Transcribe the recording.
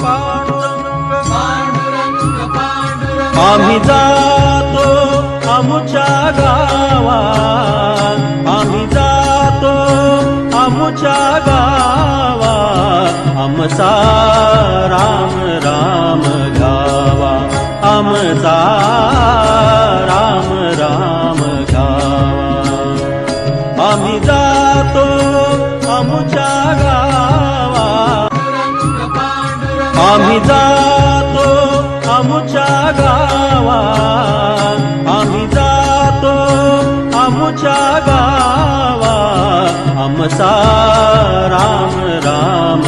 पांडुरंग पांडुरंग पांडुरंग आम्ही जातो आमुच्या गावा, आम्ही जातो आमुच्या गावा, आमचा राम राम घ्यावा, आमचा राम राम घ्यावा. आम्ही जातो आमुच्या गावा, आम्ही जातो आमुच्या गावा, आम्ही जातो आमुच्या गावा, आमचा राम राम